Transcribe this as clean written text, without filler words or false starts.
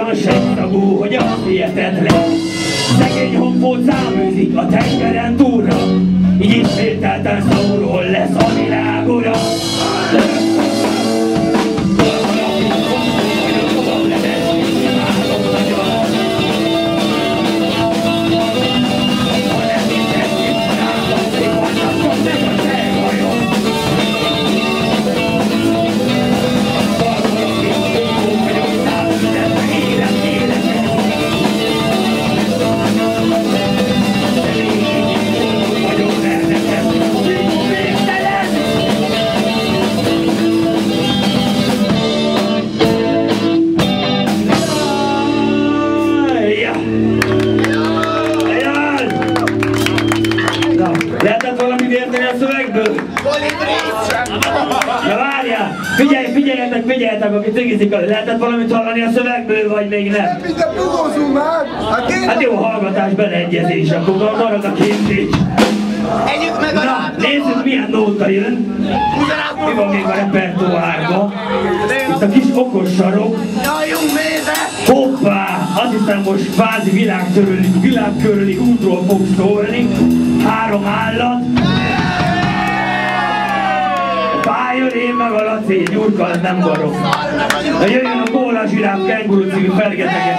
olyan segszagú, hogy azt hihetetlen. Szegény honpót száműzik a tengeren túlra, így ismételten Sauron lesz a világ ura. Lehetett valamit érteni a szövegből? Na várjál! Figyeljetek, aki cigizik, lehetett valamit hallani a szövegből, vagy még nem? Nem, mint a dugózunk már! Hát jó, hallgatás, beleegyezés, akkor marad a képzés. Együk meg a Na, nézzük milyen nóta jön. Mi van még a repertoárban? Itt a kis okos sarok. Nyaljunk méze! Hoppá! Azt hiszem most kvázi világkörüli útról fog szólni. 3 állat. Fájön én meg a Laci, Gyurka, az nem barok. Na jöjjön a Kóla Zsiráf Kenguru című fergeteges.